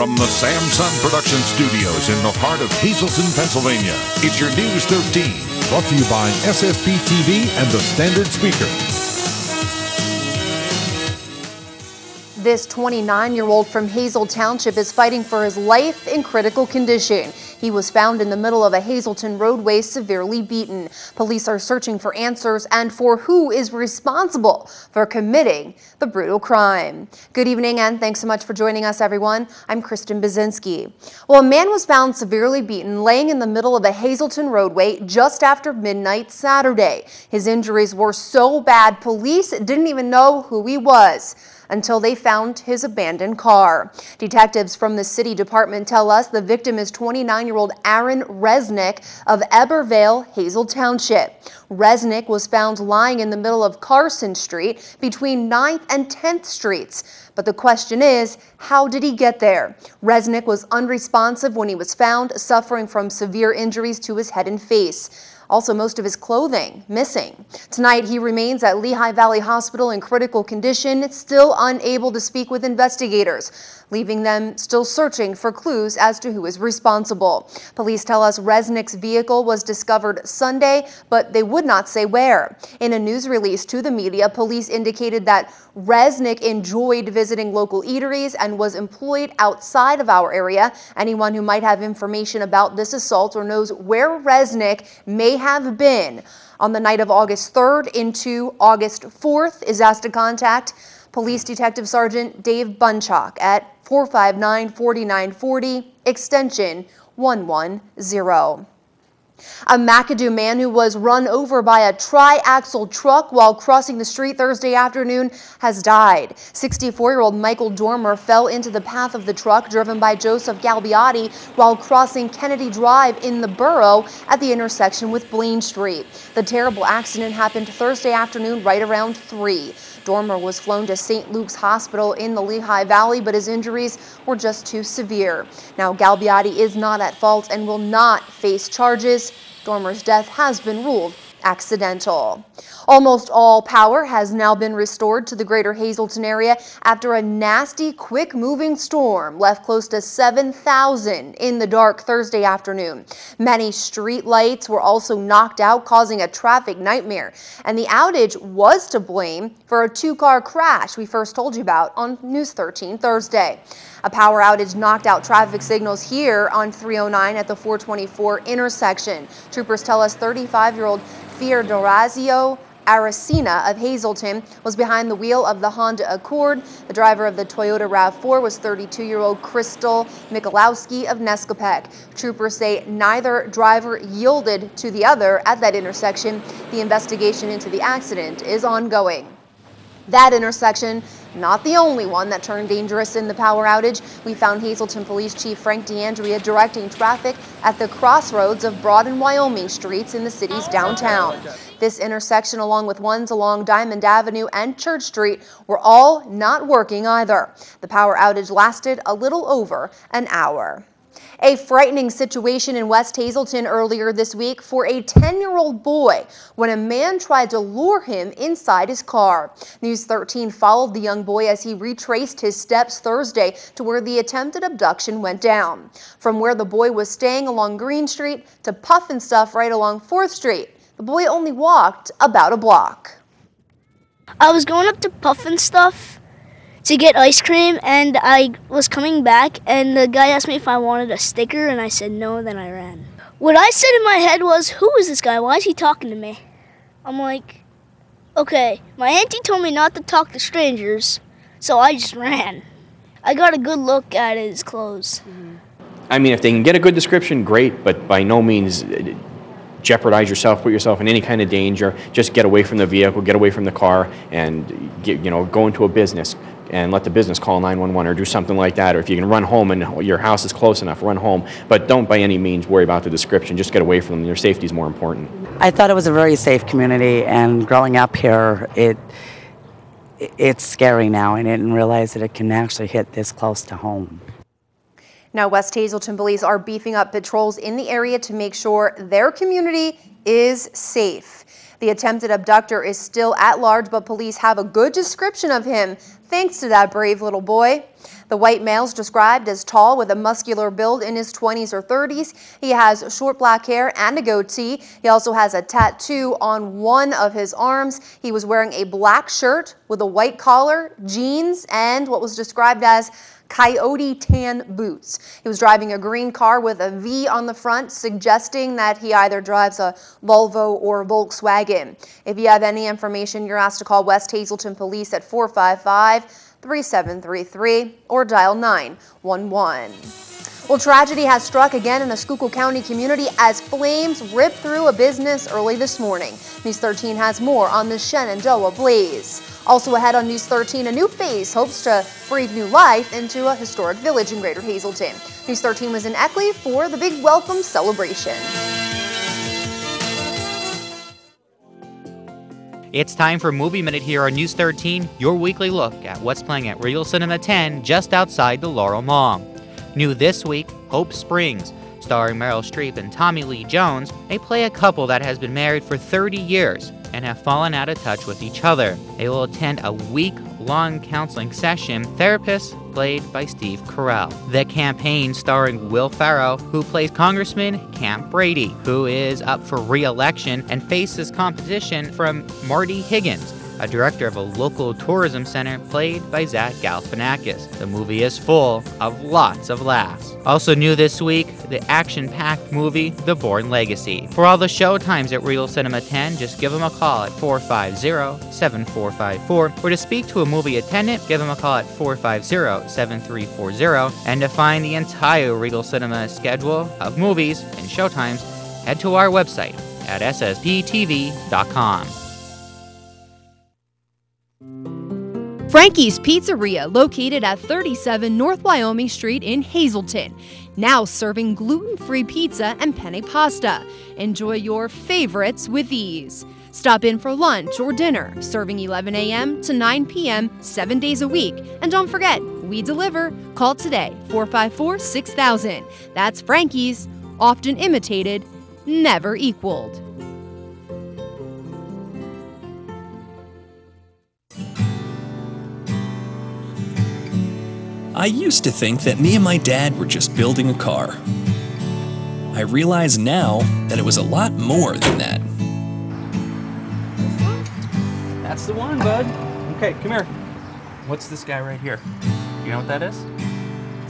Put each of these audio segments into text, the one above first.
From the Samson Production Studios in the heart of Hazleton, Pennsylvania, it's your News 13. Brought to you by SSP TV and the Standard Speaker. This 29-year-old from Hazel Township is fighting for his life in critical condition. He was found in the middle of a Hazleton roadway severely beaten. Police are searching for answers and for who is responsible for committing the brutal crime. Good evening and thanks so much for joining us, everyone. I'm Kristen Bazinski. Well, a man was found severely beaten laying in the middle of a Hazleton roadway just after midnight Saturday. His injuries were so bad, police didn't even know who he was until they found his abandoned car. Detectives from the city department tell us the victim is 29-year-old Aaron Resnick of Ebervale, Hazel Township. Resnick was found lying in the middle of Carson Street between 9th and 10th Streets. But the question is, how did he get there? Resnick was unresponsive when he was found, suffering from severe injuries to his head and face. Also, most of his clothing missing. Tonight, he remains at Lehigh Valley Hospital in critical condition, still unable to speak with investigators, leaving them still searching for clues as to who is responsible. Police tell us Resnick's vehicle was discovered Sunday, but they would not say where. In a news release to the media, police indicated that Resnick enjoyed visiting local eateries and was employed outside of our area. Anyone who might have information about this assault or knows where Resnick may have been on the night of August 3rd into August 4th is asked to contact Police Detective Sergeant Dave Bunchak at 459-4940, extension 110. A McAdoo man who was run over by a tri-axle truck while crossing the street Thursday afternoon has died. 64-year-old Michael Dormer fell into the path of the truck driven by Joseph Galbiati while crossing Kennedy Drive in the borough at the intersection with Blaine Street. The terrible accident happened Thursday afternoon right around 3. Dormer was flown to St. Luke's Hospital in the Lehigh Valley, but his injuries were just too severe. Now, Galbiati is not at fault and will not face charges. Dormer's death has been ruled accidental. Almost all power has now been restored to the greater Hazleton area after a nasty, quick-moving storm left close to 7,000 in the dark Thursday afternoon. Many street lights were also knocked out, causing a traffic nightmare. And the outage was to blame for a two-car crash we first told you about on News 13 Thursday. A power outage knocked out traffic signals here on 309 at the 424 intersection. Troopers tell us 35-year-old Fiodorazio Aracena of Hazleton was behind the wheel of the Honda Accord. The driver of the Toyota RAV4 was 32-year-old Crystal Michalowski of Nescopec. Troopers say neither driver yielded to the other at that intersection. The investigation into the accident is ongoing. That intersection, not the only one that turned dangerous in the power outage. We found Hazleton Police Chief Frank DeAndrea directing traffic at the crossroads of Broad and Wyoming streets in the city's downtown. This intersection, along with ones along Diamond Avenue and Church Street, were all not working either. The power outage lasted a little over an hour. A frightening situation in West Hazleton earlier this week for a 10-year-old boy when a man tried to lure him inside his car. News 13 followed the young boy as he retraced his steps Thursday to where the attempted abduction went down. From where the boy was staying along Green Street to Puff and Stuff right along 4th Street, the boy only walked about a block. I was going up to Puff and Stuff to get ice cream, and I was coming back, and the guy asked me if I wanted a sticker, and I said no, then I ran. What I said in my head was, who is this guy? Why is he talking to me? I'm like, okay, my auntie told me not to talk to strangers, so I just ran. I got a good look at his clothes. I mean, if they can get a good description, great, but by no means jeopardize yourself, put yourself in any kind of danger. Just get away from the vehicle, get away from the car, and go into a business and let the business call 911 or do something like that. Or if you can run home and your house is close enough, run home. But don't by any means worry about the description. Just get away from them. Your safety is more important. I thought it was a very safe community, and growing up here, it's scary now. I didn't realize that it can actually hit this close to home. Now, West Hazleton police are beefing up patrols in the area to make sure their community is safe. The attempted abductor is still at large, but police have a good description of him, thanks to that brave little boy. The white male is described as tall with a muscular build, in his 20s or 30s. He has short black hair and a goatee. He also has a tattoo on one of his arms. He was wearing a black shirt with a white collar, jeans, and what was described as coyote tan boots. He was driving a green car with a V on the front, suggesting that he either drives a Volvo or a Volkswagen. If you have any information, you're asked to call West Hazleton Police at 455-3733 or dial 911. Well, tragedy has struck again in a Schuylkill County community as flames ripped through a business early this morning. News 13 has more on the Shenandoah blaze. Also ahead on News 13, a new phase hopes to breathe new life into a historic village in Greater Hazleton. News 13 was in Eckley for the big welcome celebration. It's time for Movie Minute here on News 13, your weekly look at what's playing at Regal Cinema 10 just outside the Laurel Mall. New this week, Hope Springs. Starring Meryl Streep and Tommy Lee Jones, they play a couple that has been married for 30 years and have fallen out of touch with each other. They will attend a week-long counseling session, therapists played by Steve Carell. The Campaign, starring Will Ferrell, who plays Congressman Camp Brady, who is up for re-election and faces competition from Marty Higgins, a director of a local tourism center played by Zach Galifianakis. The movie is full of lots of laughs. Also new this week, the action-packed movie, The Bourne Legacy. For all the show times at Regal Cinema 10, just give them a call at 450-7454, or to speak to a movie attendant, give them a call at 450-7340, and to find the entire Regal Cinema schedule of movies and showtimes, head to our website at ssptv.com. Frankie's Pizzeria, located at 37 North Wyoming Street in Hazleton, now serving gluten-free pizza and penne pasta. Enjoy your favorites with ease. Stop in for lunch or dinner, serving 11 a.m. to 9 p.m. 7 days a week. And don't forget, we deliver. Call today, 454-6000. That's Frankie's, often imitated, never equaled. I used to think that me and my dad were just building a car. I realize now that it was a lot more than that. That's the one, bud. Okay, come here. What's this guy right here? You know what that is?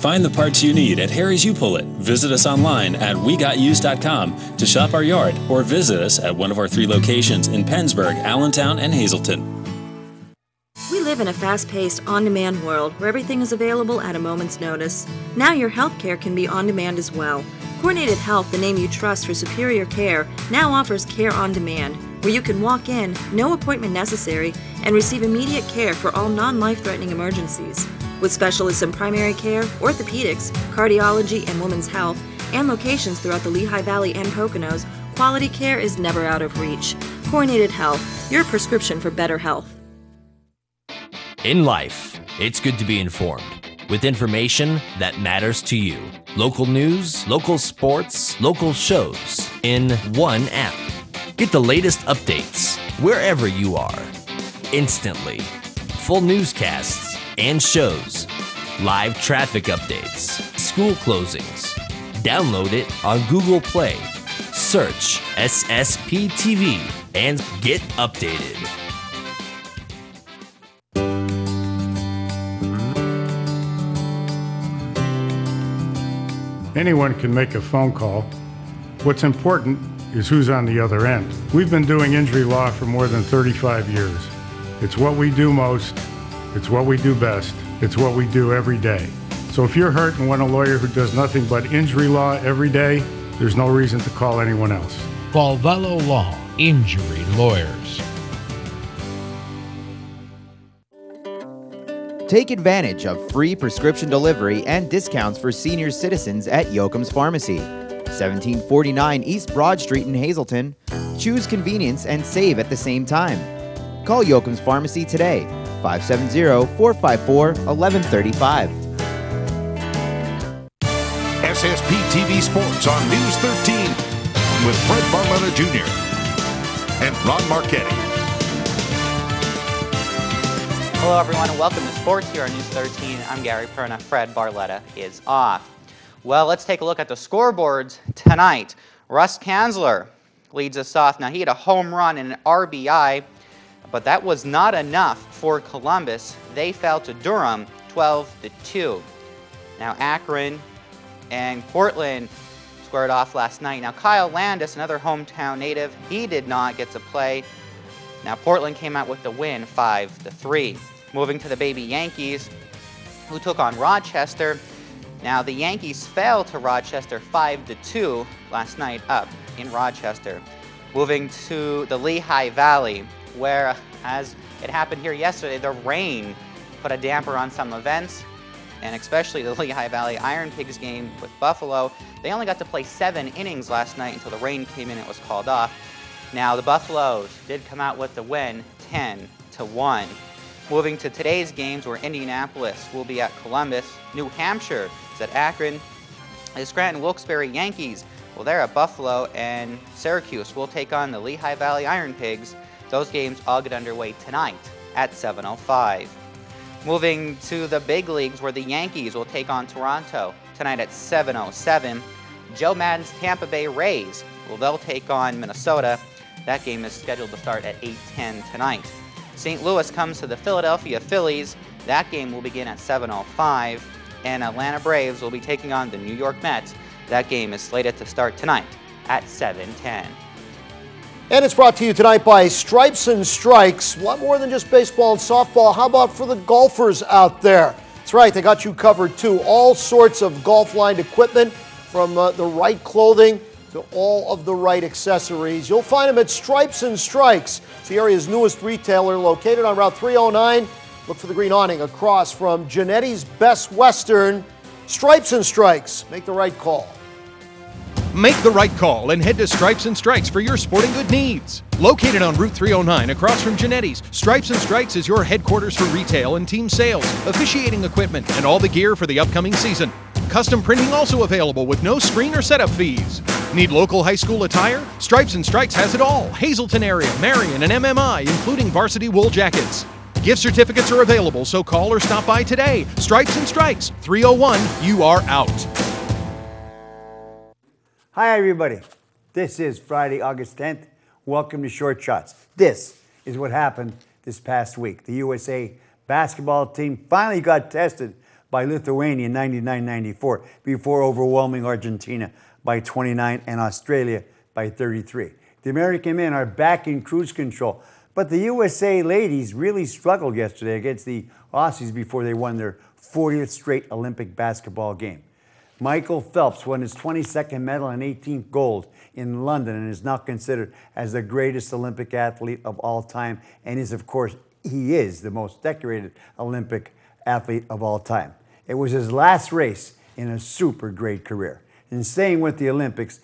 Find the parts you need at Harry's You Pull It. Visit us online at wegotused.com to shop our yard, or visit us at one of our 3 locations in Pennsburg, Allentown, and Hazleton. We live in a fast-paced, on-demand world where everything is available at a moment's notice. Now your healthcare can be on-demand as well. Coordinated Health, the name you trust for superior care, now offers Care on Demand, where you can walk in, no appointment necessary, and receive immediate care for all non-life-threatening emergencies. With specialists in primary care, orthopedics, cardiology, and women's health, and locations throughout the Lehigh Valley and Poconos, quality care is never out of reach. Coordinated Health, your prescription for better health. In life, it's good to be informed, with information that matters to you. Local news, local sports, local shows, in one app. Get the latest updates wherever you are, instantly. Full newscasts and shows, live traffic updates, school closings. Download it on Google Play. Search SSP TV and get updated. Anyone can make a phone call. What's important is who's on the other end. We've been doing injury law for more than 35 years. It's what we do most. It's what we do best. It's what we do every day. So if you're hurt and want a lawyer who does nothing but injury law every day, there's no reason to call anyone else. Call Velo Law, Injury Lawyers. Take advantage of free prescription delivery and discounts for senior citizens at Yoakum's Pharmacy, 1749 East Broad Street in Hazleton. Choose convenience and save at the same time. Call Yoakum's Pharmacy today, 570-454-1135. SSP TV Sports on News 13 with Fred Barletta Jr. and Ron Marchetti. Hello, everyone, and welcome to sports here on News 13. I'm Gary Perna. Fred Barletta is off. Well, let's take a look at the scoreboards tonight. Russ Kanzler leads us off. Now, he had a home run and an RBI, but that was not enough for Columbus. They fell to Durham 12-2. Now, Akron and Portland squared off last night. Now, Kyle Landis, another hometown native, he did not get to play. Now, Portland came out with the win 5-3. Moving to the baby Yankees, who took on Rochester. Now, the Yankees fell to Rochester 5-2 last night up in Rochester. Moving to the Lehigh Valley, where, as it happened here yesterday, the rain put a damper on some events, and especially the Lehigh Valley Iron Pigs game with Buffalo. They only got to play 7 innings last night until the rain came in and it was called off. Now, the Buffaloes did come out with the win 10-1. Moving to today's games, where Indianapolis will be at Columbus, New Hampshire is at Akron, the Scranton Wilkes-Barre Yankees, well, they're at Buffalo, and Syracuse will take on the Lehigh Valley Iron Pigs. Those games all get underway tonight at 7:05. Moving to the big leagues, where the Yankees will take on Toronto tonight at 7:07. Joe Maddon's Tampa Bay Rays, well, they'll take on Minnesota. That game is scheduled to start at 8:10 tonight. St. Louis comes to the Philadelphia Phillies. That game will begin at 7:05. And Atlanta Braves will be taking on the New York Mets. That game is slated to start tonight at 7:10. And it's brought to you tonight by Stripes and Strikes. A lot more than just baseball and softball. How about for the golfers out there? That's right, they got you covered too. All sorts of golf-lined equipment, from the right clothing to all of the right accessories. You'll find them at Stripes and Strikes. It's the area's newest retailer, located on Route 309. Look for the green awning across from Genetti's Best Western. Stripes and Strikes. Make the right call. Make the right call and head to Stripes and Strikes for your sporting good needs. Located on Route 309 across from Genetti's, Stripes and Strikes is your headquarters for retail and team sales, officiating equipment, and all the gear for the upcoming season. Custom printing also available with no screen or setup fees. Need local high school attire? Stripes and Strikes has it all. Hazleton area, Marion, and MMI, including varsity wool jackets. Gift certificates are available, so call or stop by today. Stripes and Strikes, 301, you are out. Hi, everybody. This is Friday, August 10th. Welcome to Short Shots. This is what happened this past week. The USA basketball team finally got tested by Lithuania in 99-94 before overwhelming Argentina by 29 and Australia by 33. The American men are back in cruise control, but the USA ladies really struggled yesterday against the Aussies before they won their 40th straight Olympic basketball game. Michael Phelps won his 22nd medal and 18th gold in London and is now considered as the greatest Olympic athlete of all time, and is, of course, he is the most decorated Olympic athlete of all time. It was his last race in a super great career. In staying with the Olympics,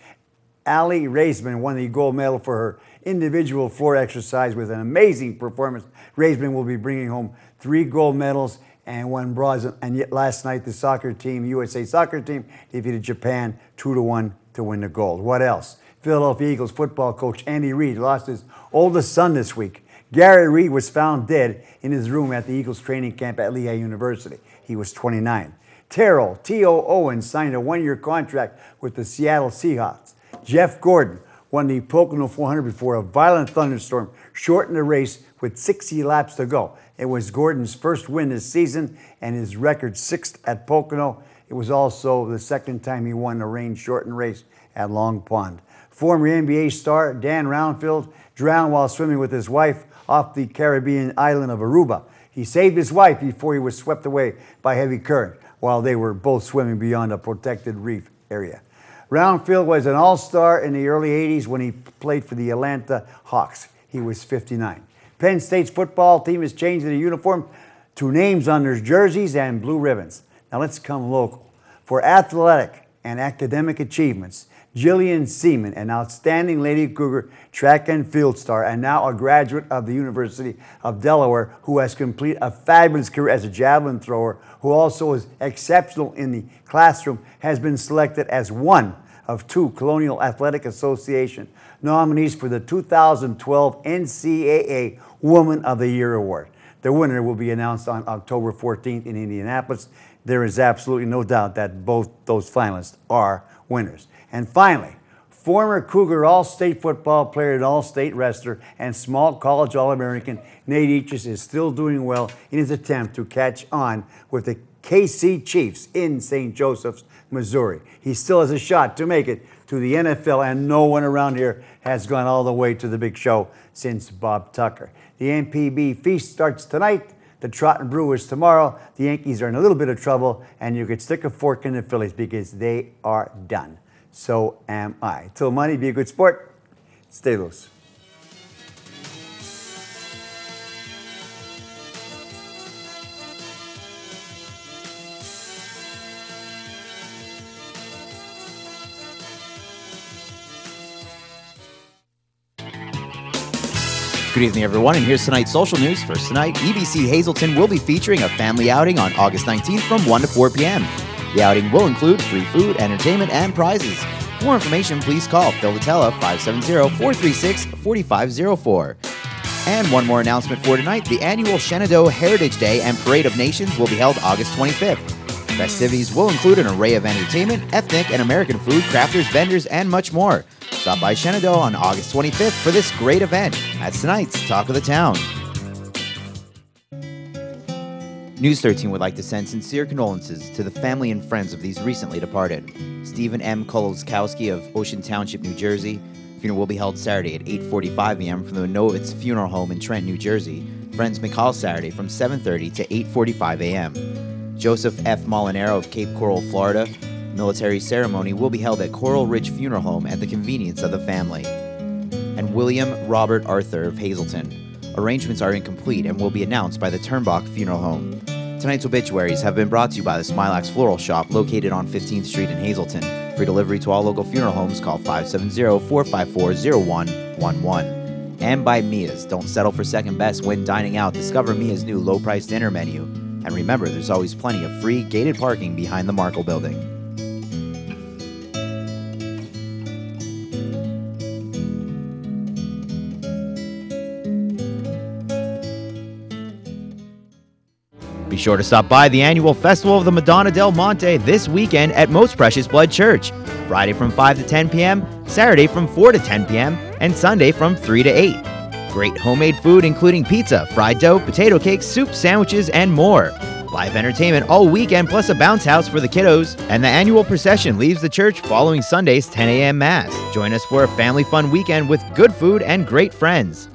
Ali Raisman won the gold medal for her individual floor exercise with an amazing performance. Raisman will be bringing home 3 gold medals and 1 bronze. And yet last night, the soccer team, USA soccer team, defeated Japan 2-1 to win the gold. What else? Philadelphia Eagles football coach Andy Reid lost his oldest son this week. Gary Reid was found dead in his room at the Eagles training camp at Lehigh University. He was 29. Terrell T.O. Owens signed a 1-year contract with the Seattle Seahawks. Jeff Gordon won the Pocono 400 before a violent thunderstorm shortened the race with 60 laps to go. It was Gordon's first win this season and his record 6th at Pocono. It was also the second time he won a rain-shortened race at Long Pond. Former NBA star Dan Roundfield drowned while swimming with his wife off the Caribbean island of Aruba. He saved his wife before he was swept away by heavy current while they were both swimming beyond a protected reef area. Roundfield was an all-star in the early 80s when he played for the Atlanta Hawks. He was 59. Penn State's football team is changing their uniform to names on their jerseys and blue ribbons. Now let's come local. For athletic and academic achievements, Jillian Seaman, an outstanding Lady Cougar track and field star and now a graduate of the University of Delaware, who has completed a fabulous career as a javelin thrower, who also is exceptional in the classroom, has been selected as one of 2 Colonial Athletic Association nominees for the 2012 NCAA Woman of the Year Award. The winner will be announced on October 14th in Indianapolis. There is absolutely no doubt that both those finalists are winners. And finally, former Cougar All-State football player and All-State wrestler and small college All-American Nate Eaches is still doing well in his attempt to catch on with the KC Chiefs in St. Joseph's, Missouri. He still has a shot to make it to the NFL, and no one around here has gone all the way to the big show since Bob Tucker. The MPB feast starts tonight. The Trotton Brewers tomorrow. The Yankees are in a little bit of trouble, and you could stick a fork in the Phillies because they are done. So am I. Till Monday, be a good sport. Stay loose. Good evening, everyone, and here's tonight's social news. First tonight, EBC Hazleton will be featuring a family outing on August 19th from 1 to 4 p.m. The outing will include free food, entertainment, and prizes. For more information, please call Phil Vitella 570-436-4504. And one more announcement for tonight. The annual Shenandoah Heritage Day and Parade of Nations will be held August 25th. Festivities will include an array of entertainment, ethnic and American food, crafters, vendors, and much more. Stop by Shenandoah on August 25th for this great event. That's tonight's Talk of the Town. News 13 would like to send sincere condolences to the family and friends of these recently departed. Stephen M. Kolowskowski of Ocean Township, New Jersey. Funeral will be held Saturday at 8:45 a.m. from the Novitz Funeral Home in Trent, New Jersey. Friends may call Saturday from 7:30 to 8:45 a.m. Joseph F. Molinaro of Cape Coral, Florida. Military ceremony will be held at Coral Ridge Funeral Home at the convenience of the family. And William Robert Arthur of Hazleton. Arrangements are incomplete and will be announced by the Turnbach Funeral Home. Tonight's obituaries have been brought to you by the Smilax Floral Shop located on 15th Street in Hazleton. For delivery to all local funeral homes, call 570-454-0111. And by Mia's. Don't settle for second best when dining out. Discover Mia's new low-price dinner menu. And remember, there's always plenty of free gated parking behind the Markle Building. Be sure to stop by the annual Festival of the Madonna del Monte this weekend at Most Precious Blood Church. Friday from 5 to 10 p.m., Saturday from 4 to 10 p.m., and Sunday from 3 to 8. Great homemade food including pizza, fried dough, potato cakes, soup, sandwiches, and more. Live entertainment all weekend plus a bounce house for the kiddos. And the annual procession leaves the church following Sunday's 10 a.m. Mass. Join us for a family fun weekend with good food and great friends.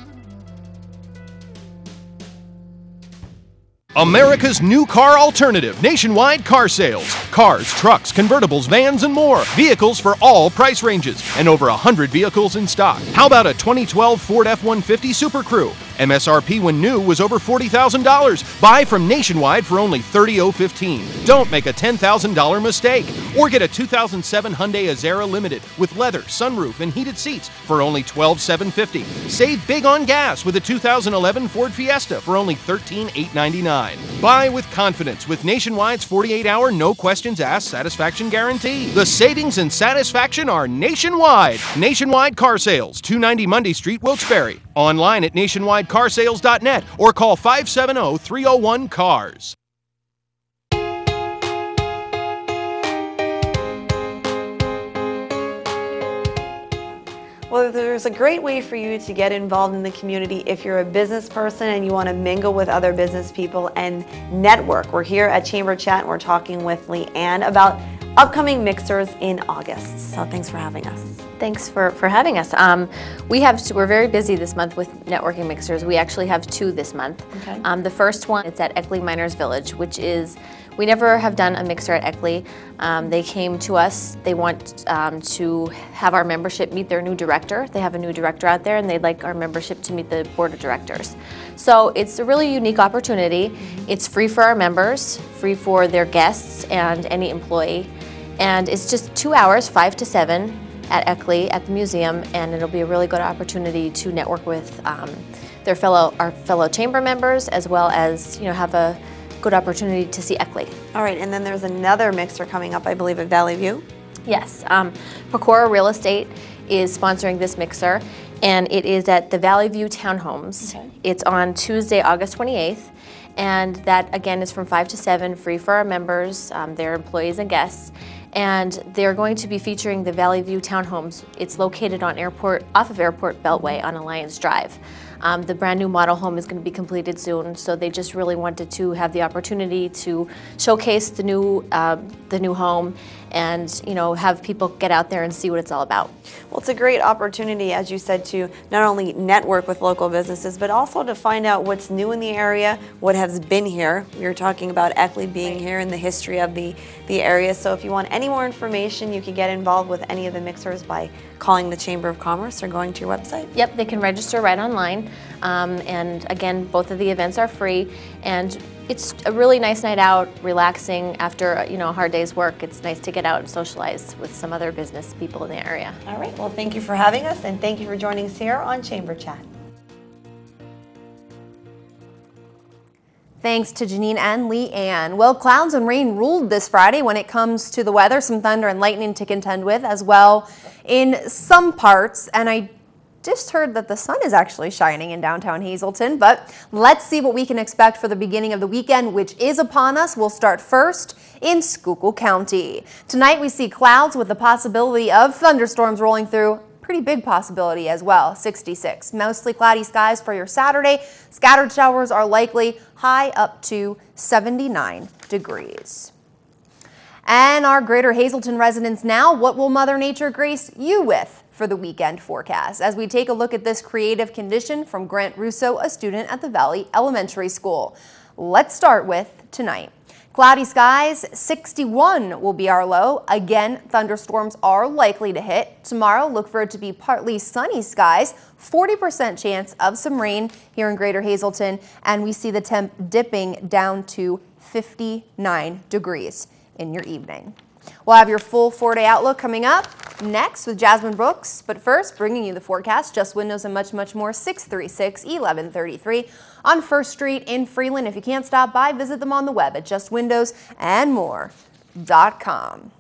America's new car alternative, Nationwide Car Sales. Cars, trucks, convertibles, vans, and more. Vehicles for all price ranges, and over 100 vehicles in stock. How about a 2012 Ford F-150 Super Crew? MSRP when new was over $40,000. Buy from Nationwide for only $30,015. Don't make a $10,000 mistake. Or get a 2007 Hyundai Azera Limited with leather, sunroof, and heated seats for only $12,750. Save big on gas with a 2011 Ford Fiesta for only $13,899. Buy with confidence with Nationwide's 48-hour no questions asked satisfaction guarantee. The savings and satisfaction are nationwide. Nationwide Car Sales, 290 Mundy Street, Wilkes-Barre. Online at nationwidecarsales.net or call 570-301-CARS. Well, there's a great way for you to get involved in the community if you're a business person and you want to mingle with other business people and network. We're here at Chamber Chat and we're talking with Leanne about upcoming mixers in August. So thanks for having us. Thanks for having us. We're very busy this month with networking mixers. We actually have 2 this month. Okay. The first one, it's at Eckley Miners Village, which is, we never have done a mixer at Eckley. They came to us, they want to have our membership meet their new director. They have a new director out there and they'd like our membership to meet the board of directors. So it's a really unique opportunity. It's free for our members, free for their guests and any employee. And it's just 2 hours, 5 to 7 at Eckley at the museum, and it'll be a really good opportunity to network with our fellow chamber members, as well as have a good opportunity to see Eckley. All right, and then there's another mixer coming up, I believe, at Valley View. Yes, Pecora Real Estate is sponsoring this mixer, and it is at the Valley View Townhomes. Okay. It's on Tuesday, August 28th, and that again is from 5 to 7, free for our members, their employees and guests. And they're going to be featuring the Valley View Townhomes. It's located on off of Airport Beltway on Alliance Drive. The brand new model home is going to be completed soon, so they just really wanted to have the opportunity to showcase the new home and, you know, have people get out there and see what it's all about. Well, it's a great opportunity, as you said, to not only network with local businesses, but also to find out what's new in the area, what has been here. We were talking about Eckley being here and the history of the area. So if you want any more information, you can get involved with any of the mixers by calling the Chamber of Commerce or going to your website. Yep, they can register right online. And again, both of the events are free. And it's a really nice night out, relaxing after, you know, a hard day's work. It's nice to get out and socialize with some other business people in the area. All right, well, thank you for having us, and thank you for joining us here on Chamber Chat. Thanks to Janine and Leanne. Well, clouds and rain ruled this Friday when it comes to the weather. Some thunder and lightning to contend with as well in some parts. And I just heard that the sun is actually shining in downtown Hazleton, but let's see what we can expect for the beginning of the weekend, which is upon us. We'll start first in Schuylkill County. Tonight we see clouds with the possibility of thunderstorms rolling through. Pretty big possibility as well, 66. Mostly cloudy skies for your Saturday. Scattered showers are likely, high up to 79 degrees. And our Greater Hazleton residents now, what will Mother Nature grace you with for the weekend forecast? As we take a look at this creative condition from Grant Russo, a student at the Valley Elementary School. Let's start with tonight. Cloudy skies, 61 will be our low. Again, thunderstorms are likely to hit. Tomorrow, look for it to be partly sunny skies, 40% chance of some rain here in Greater Hazleton, and we see the temp dipping down to 59 degrees in your evening. We'll have your full 4-day outlook coming up next with Jasmine Brooks. But first, bringing you the forecast, Just Windows and much, much more, 636-1133 on First Street in Freeland. If you can't stop by, visit them on the web at justwindowsandmore.com.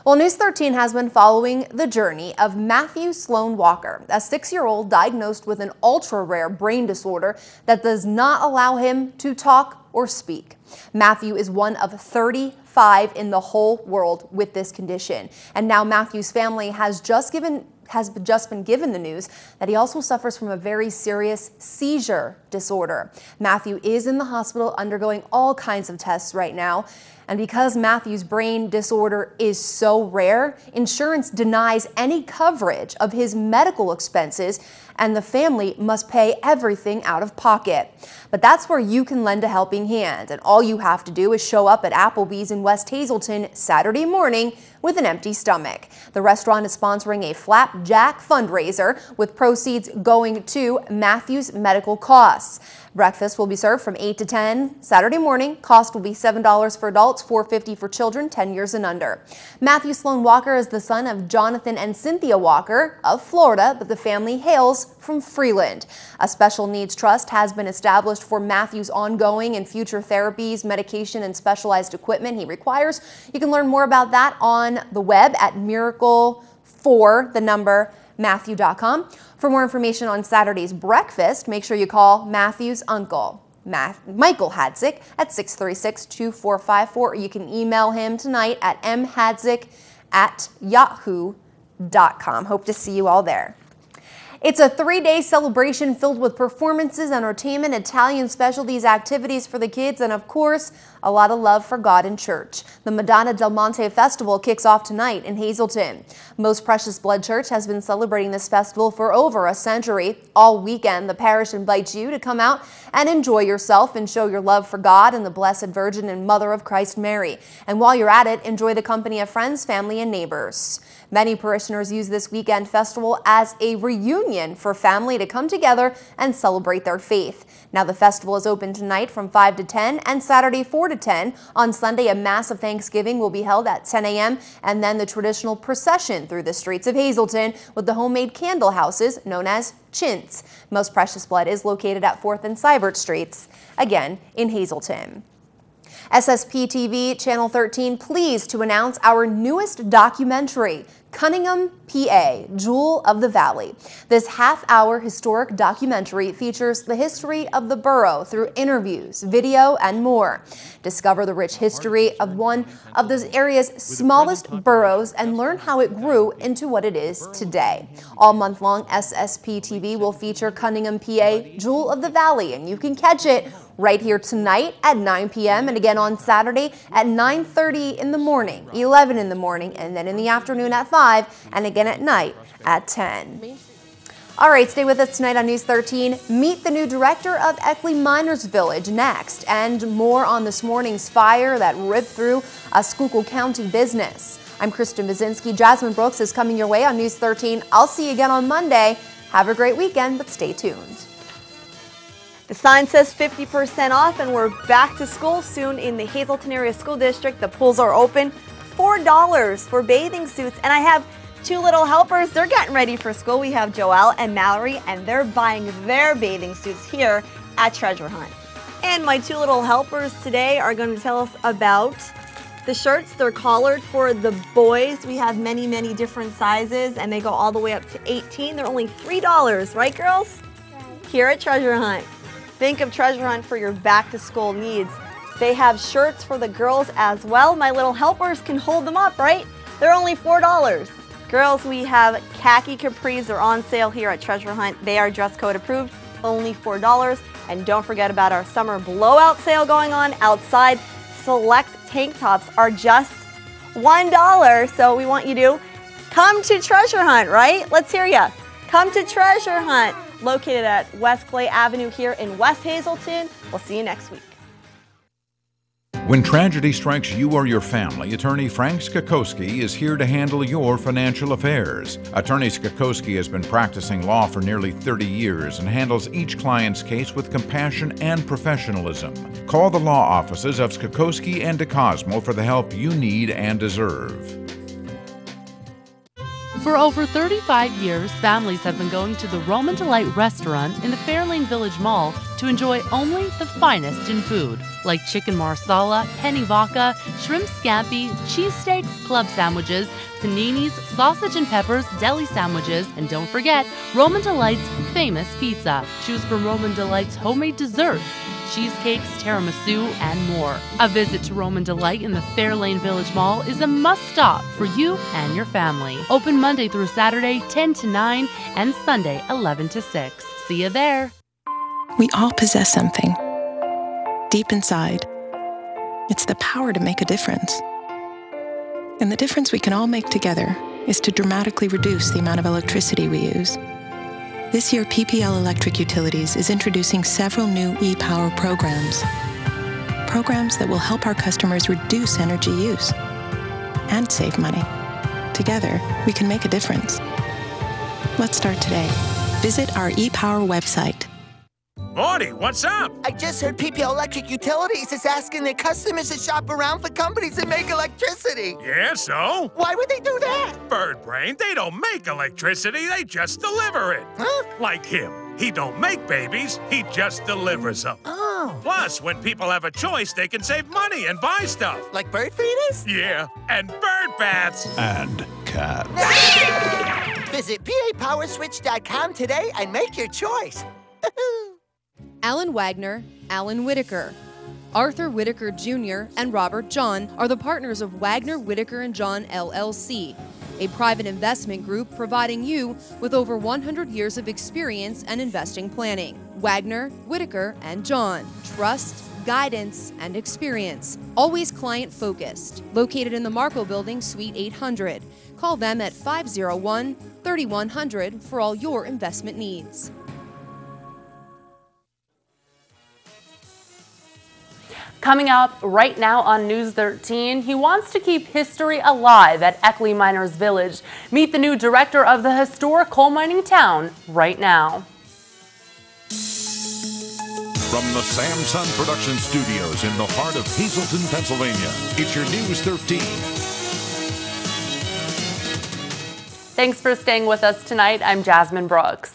Well, News 13 has been following the journey of Matthew Sloan Walker, a 6-year-old diagnosed with an ultra-rare brain disorder that does not allow him to talk or speak. Matthew is one of 35 in the whole world with this condition. And now Matthew's family has just been given the news that he also suffers from a very serious seizure disorder. Matthew is in the hospital undergoing all kinds of tests right now. And because Matthew's brain disorder is so rare, insurance denies any coverage of his medical expenses, and the family must pay everything out of pocket. But that's where you can lend a helping hand, and all you have to do is show up at Applebee's in West Hazleton Saturday morning with an empty stomach. The restaurant is sponsoring a Flapjack fundraiser with proceeds going to Matthew's medical costs. Breakfast will be served from 8 to 10 Saturday morning. Cost will be $7 for adults, $4.50 for children 10 years and under. Matthew Sloan Walker is the son of Jonathan and Cynthia Walker of Florida, but the family hails from Freeland. A special needs trust has been established for Matthew's ongoing and future therapies, medication, and specialized equipment he requires. You can learn more about that on the web at miracle4Matthew.com. For more information on Saturday's breakfast, make sure you call Matthew's uncle, Michael Hadzik, at 636-2454, or you can email him tonight at mhadzik@yahoo.com. Hope to see you all there. It's a 3-day celebration filled with performances, entertainment, Italian specialties, activities for the kids, and of course, a lot of love for God and church. The Madonna del Monte Festival kicks off tonight in Hazleton. Most Precious Blood Church has been celebrating this festival for over a century. All weekend, the parish invites you to come out and enjoy yourself and show your love for God and the Blessed Virgin and Mother of Christ Mary. And while you're at it, enjoy the company of friends, family, and neighbors. Many parishioners use this weekend festival as a reunion for family to come together and celebrate their faith. Now, the festival is open tonight from 5 to 10 and Saturday 4 to 10. On Sunday, a Mass of Thanksgiving will be held at 10 a.m. and then the traditional procession through the streets of Hazleton with the homemade candle houses known as chintz. Most Precious Blood is located at 4th and Seibert Streets, again in Hazleton. SSP TV Channel 13 pleased to announce our newest documentary, Cunningham, PA, Jewel of the Valley. This half-hour historic documentary features the history of the borough through interviews, video, and more. Discover the rich history of one of this area's smallest boroughs and learn how it grew into what it is today. All month long, SSP TV will feature Cunningham, PA, Jewel of the Valley, and you can catch it right here tonight at 9 p.m. and again on Saturday at 9:30 in the morning, 11 in the morning, and then in the afternoon at 5, and again at night at 10. All right, stay with us tonight on News 13. Meet the new director of Eckley Miners Village next, and more on this morning's fire that ripped through a Schuylkill County business. I'm Kristen Bazinski. Jasmine Brooks is coming your way on News 13. I'll see you again on Monday. Have a great weekend, but stay tuned. The sign says 50% off, and we're back to school soon in the Hazleton Area School District. The pools are open. $4 for bathing suits, and I have two little helpers. They're getting ready for school. We have Joelle and Mallory, and they're buying their bathing suits here at Treasure Hunt. And my two little helpers today are going to tell us about the shirts. They're collared for the boys. We have many, many different sizes, and they go all the way up to 18. They're only $3, right, girls? Right. Here at Treasure Hunt. Think of Treasure Hunt for your back-to-school needs. They have shirts for the girls as well. My little helpers can hold them up, right? They're only $4. Girls, we have khaki capris. They're on sale here at Treasure Hunt. They are dress code approved, only $4. And don't forget about our summer blowout sale going on outside. Select tank tops are just $1. So we want you to come to Treasure Hunt, right? Let's hear ya. Come to Treasure Hunt, located at West Clay Avenue here in West Hazleton. We'll see you next week. When tragedy strikes you or your family, attorney Frank Skakowski is here to handle your financial affairs. Attorney Skakowski has been practicing law for nearly 30 years and handles each client's case with compassion and professionalism. Call the law offices of Skakowski and DeCosmo for the help you need and deserve. For over 35 years, families have been going to the Roman Delight restaurant in the Fairlane Village Mall to enjoy only the finest in food, like chicken marsala, penny vodka, shrimp scampi, cheesesteaks, club sandwiches, paninis, sausage and peppers, deli sandwiches, and don't forget Roman Delight's famous pizza. Choose from Roman Delight's homemade desserts, cheesecakes, tiramisu, and more. A visit to Roman Delight in the Fairlane Village Mall is a must-stop for you and your family. Open Monday through Saturday, 10 to 9, and Sunday, 11 to 6. See you there. We all possess something deep inside. It's the power to make a difference. And the difference we can all make together is to dramatically reduce the amount of electricity we use. This year, PPL Electric Utilities is introducing several new e-Power programs. Programs that will help our customers reduce energy use and save money. Together, we can make a difference. Let's start today. Visit our e-Power website. Morty, what's up? I just heard PPL Electric Utilities is asking their customers to shop around for companies that make electricity. Yeah, so? Why would they do that? Bird brain, they don't make electricity, they just deliver it. Huh? Like him. He don't make babies, he just delivers them. Oh. Plus, when people have a choice, they can save money and buy stuff. Like bird feeders? Yeah, and bird baths. And cats. Visit PAPowerswitch.com today and make your choice. Alan Wagner, Alan Whitaker. Arthur Whitaker Jr. and Robert John are the partners of Wagner, Whitaker & John LLC, a private investment group providing you with over 100 years of experience and investing planning. Wagner, Whitaker & John. Trust, guidance, and experience. Always client-focused. Located in the Marco Building, Suite 800. Call them at 501-3100 for all your investment needs. Coming up right now on News 13, he wants to keep history alive at Eckley Miners Village. Meet the new director of the historic coal mining town right now. From the Samson Production Studios in the heart of Hazleton, Pennsylvania, it's your News 13. Thanks for staying with us tonight. I'm Jasmine Brooks.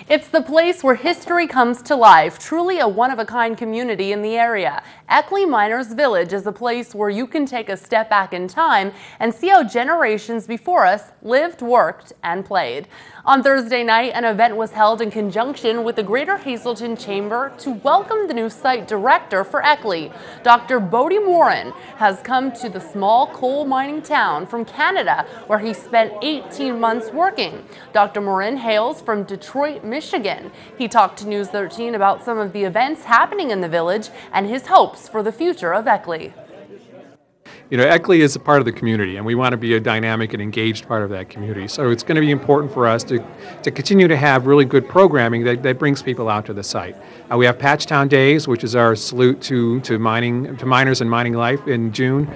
It's the place where history comes to life, truly a one-of-a-kind community in the area. Eckley Miners Village is a place where you can take a step back in time and see how generations before us lived, worked, and played. On Thursday night, an event was held in conjunction with the Greater Hazleton Chamber to welcome the new site director for Eckley. Dr. Bodie Morin has come to the small coal mining town from Canada, where he spent 18 months working. Dr. Morin hails from Detroit, Michigan. He talked to News 13 about some of the events happening in the village and his hopes for the future of Eckley. You know, Eckley is a part of the community, and we want to be a dynamic and engaged part of that community. So it's going to be important for us to continue to have really good programming that brings people out to the site. We have Patchtown Days, which is our salute to miners and mining life in June.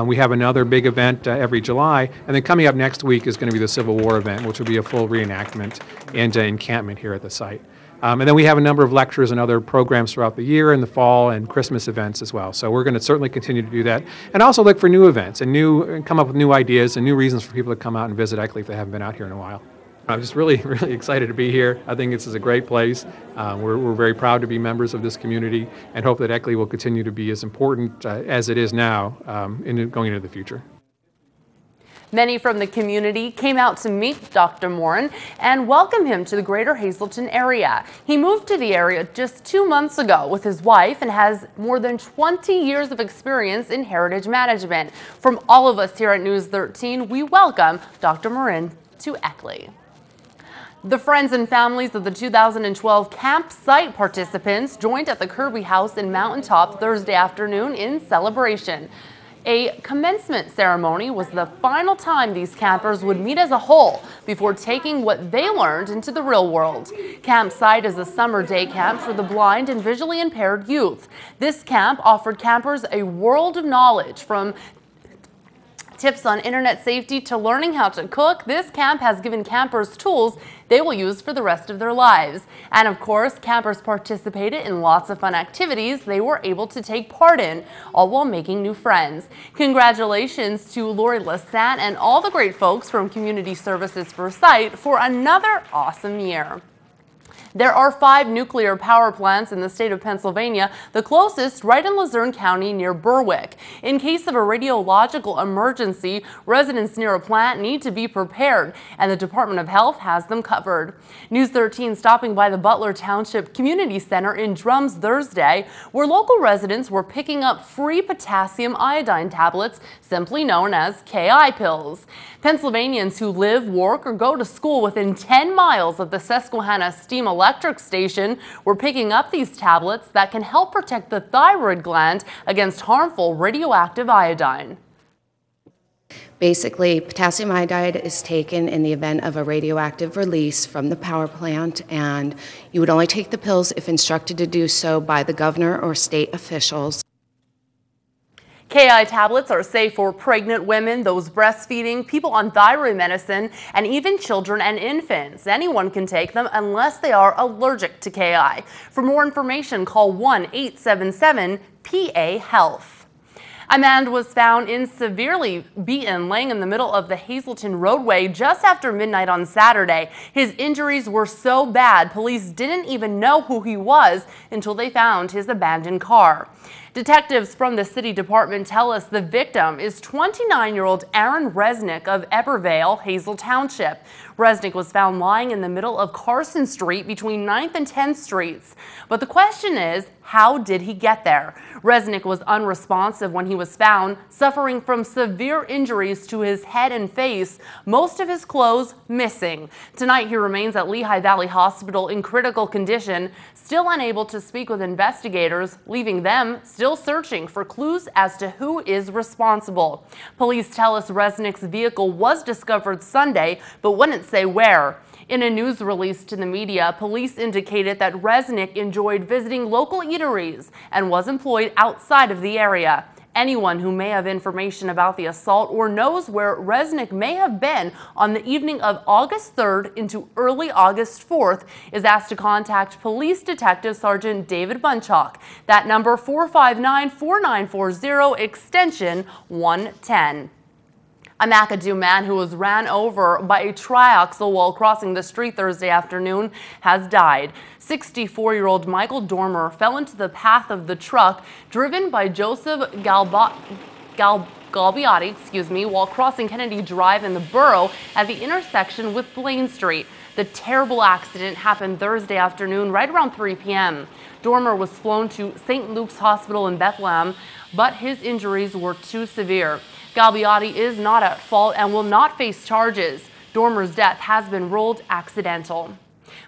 We have another big event every July, and then coming up next week is going to be the Civil War event, which will be a full reenactment and encampment here at the site. And then we have a number of lectures and other programs throughout the year in the fall and Christmas events as well. So we're going to certainly continue to do that, and also look for new events and come up with new ideas and new reasons for people to come out and visit Eckley if they haven't been out here in a while. I'm just really excited to be here. I think this is a great place. We're very proud to be members of this community and hope that Eckley will continue to be as important as it is now going into the future. Many from the community came out to meet Dr. Morin and welcome him to the Greater Hazleton area. He moved to the area just 2 months ago with his wife and has more than 20 years of experience in heritage management. From all of us here at News 13, we welcome Dr. Morin to Eckley. The friends and families of the 2012 campsite participants joined at the Kirby House in Mountaintop Thursday afternoon in celebration. A commencement ceremony was the final time these campers would meet as a whole before taking what they learned into the real world. Campsite is a summer day camp for the blind and visually impaired youth. This camp offered campers a world of knowledge, from tips on internet safety to learning how to cook. This camp has given campers tools they will use for the rest of their lives. And of course, campers participated in lots of fun activities they were able to take part in, all while making new friends. Congratulations to Lori Lassant and all the great folks from Community Services for Sight for another awesome year. There are 5 nuclear power plants in the state of Pennsylvania, the closest right in Luzerne County near Berwick. In case of a radiological emergency, residents near a plant need to be prepared, and the Department of Health has them covered. News 13 stopping by the Butler Township Community Center in Drums Thursday, where local residents were picking up free potassium iodine tablets, simply known as KI pills. Pennsylvanians who live, work, or go to school within 10 miles of the Susquehanna Steam Electric Station were picking up these tablets that can help protect the thyroid gland against harmful radioactive iodine. Basically, potassium iodide is taken in the event of a radioactive release from the power plant, and you would only take the pills if instructed to do so by the governor or state officials. KI tablets are safe for pregnant women, those breastfeeding, people on thyroid medicine, and even children and infants. Anyone can take them unless they are allergic to KI. For more information, call 1-877-PA-HEALTH. A man was found severely beaten, laying in the middle of the Hazleton roadway just after midnight on Saturday. His injuries were so bad, police didn't even know who he was until they found his abandoned car. Detectives from the city department tell us the victim is 29-year-old Aaron Resnick of Ebervale, Hazel Township. Resnick was found lying in the middle of Carson Street between 9th and 10th Streets. But the question is, how did he get there? Resnick was unresponsive when he was found, suffering from severe injuries to his head and face, most of his clothes missing. Tonight he remains at Lehigh Valley Hospital in critical condition, still unable to speak with investigators, leaving them still searching for clues as to who is responsible. Police tell us Resnick's vehicle was discovered Sunday, but wouldn't say where. In a news release to the media, police indicated that Resnick enjoyed visiting local eateries and was employed outside of the area. Anyone who may have information about the assault or knows where Resnick may have been on the evening of August 3rd into early August 4th is asked to contact Police Detective Sergeant David Bunchak. That number 459-4940, extension 110. A McAdoo man who was ran over by a triaxle while crossing the street Thursday afternoon has died. 64-year-old Michael Dormer fell into the path of the truck driven by Joseph Galbiotti, while crossing Kennedy Drive in the borough at the intersection with Blaine Street. The terrible accident happened Thursday afternoon right around 3 p.m. Dormer was flown to St. Luke's Hospital in Bethlehem, but his injuries were too severe. Galbiotti is not at fault and will not face charges. Dormer's death has been ruled accidental.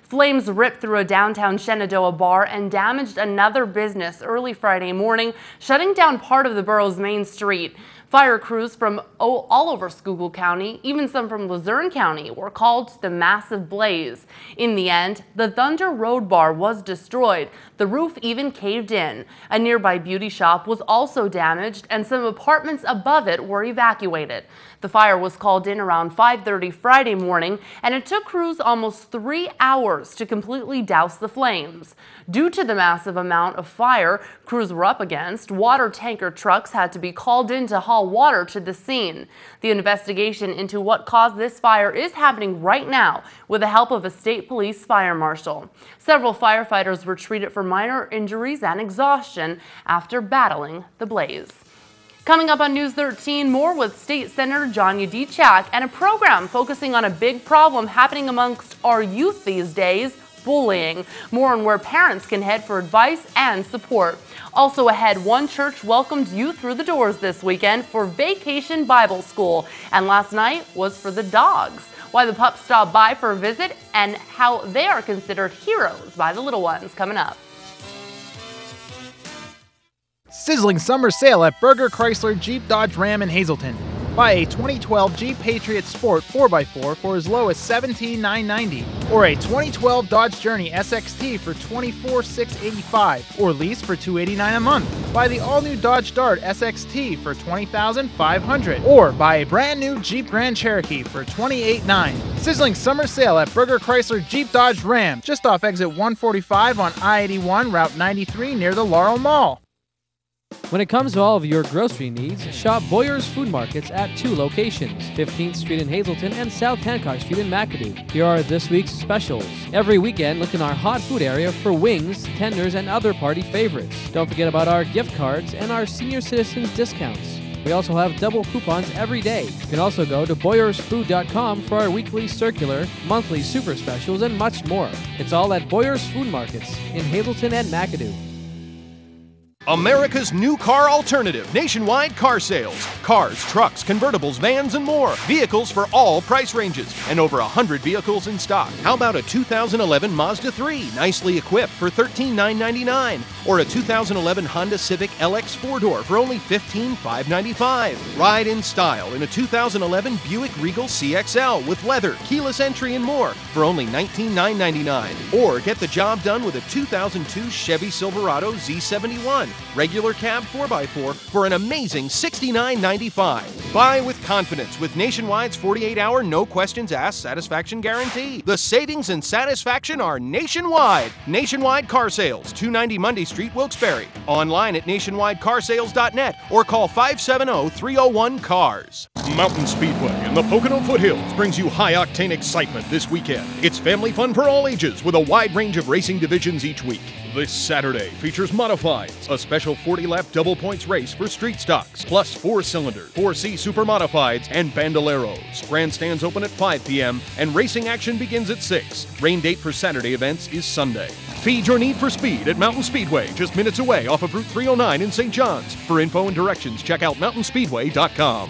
Flames ripped through a downtown Shenandoah bar and damaged another business early Friday morning, shutting down part of the borough's main street. Fire crews from all over Schuylkill County, even some from Luzerne County, were called to the massive blaze. In the end, the Thunder Road Bar was destroyed. The roof even caved in. A nearby beauty shop was also damaged, and some apartments above it were evacuated. The fire was called in around 5:30 Friday morning, and it took crews almost 3 hours to completely douse the flames. Due to the massive amount of fire crews were up against, water tanker trucks had to be called in to haul water to the scene. The investigation into what caused this fire is happening right now with the help of a state police fire marshal. Several firefighters were treated for minor injuries and exhaustion after battling the blaze. Coming up on News 13, more with State Senator John Yudichak and a program focusing on a big problem happening amongst our youth these days, bullying. More on where parents can head for advice and support. Also ahead, one church welcomed youth through the doors this weekend for Vacation Bible School, and last night was for the dogs. Why the pups stopped by for a visit and how they are considered heroes by the little ones, coming up. Sizzling summer sale at Berger Chrysler Jeep Dodge Ram in Hazleton. Buy a 2012 Jeep Patriot Sport 4x4 for as low as $17,990, or a 2012 Dodge Journey SXT for $24,685, or lease for $289 a month. Buy the all-new Dodge Dart SXT for $20,500, or buy a brand new Jeep Grand Cherokee for $28,900. Sizzling summer sale at Berger Chrysler Jeep Dodge Ram, just off exit 145 on I-81 Route 93 near the Laurel Mall. When it comes to all of your grocery needs, shop Boyer's Food Markets at 2 locations, 15th Street in Hazleton and South Hancock Street in McAdoo. Here are this week's specials. Every weekend, look in our hot food area for wings, tenders, and other party favorites. Don't forget about our gift cards and our senior citizens discounts. We also have double coupons every day. You can also go to BoyersFood.com for our weekly circular, monthly super specials, and much more. It's all at Boyer's Food Markets in Hazleton and McAdoo. America's new car alternative, Nationwide Car Sales. Cars, trucks, convertibles, vans, and more. Vehicles for all price ranges, and over 100 vehicles in stock. How about a 2011 Mazda 3, nicely equipped for $13,999, or a 2011 Honda Civic LX 4-door for only $15,595. Ride in style in a 2011 Buick Regal CXL with leather, keyless entry, and more for only $19,999. Or get the job done with a 2002 Chevy Silverado Z71. Regular cab 4x4 for an amazing $69.95. Buy with confidence with Nationwide's 48-hour no questions asked satisfaction guarantee. The savings and satisfaction are nationwide. Nationwide Car Sales, 290 Monday Street, Wilkes-Barre. Online at nationwidecarsales.net or call 570-301-CARS. Mountain Speedway in the Pocono Foothills brings you high-octane excitement this weekend. It's family fun for all ages with a wide range of racing divisions each week. This Saturday features Modifieds, a special 40-lap double points race for street stocks, plus 4-cylinders, 4C Super Modifieds, and Bandoleros. Grandstands open at 5 p.m. and racing action begins at 6. Rain date for Saturday events is Sunday. Feed your need for speed at Mountain Speedway, just minutes away off of Route 309 in St. John's. For info and directions, check out mountainspeedway.com.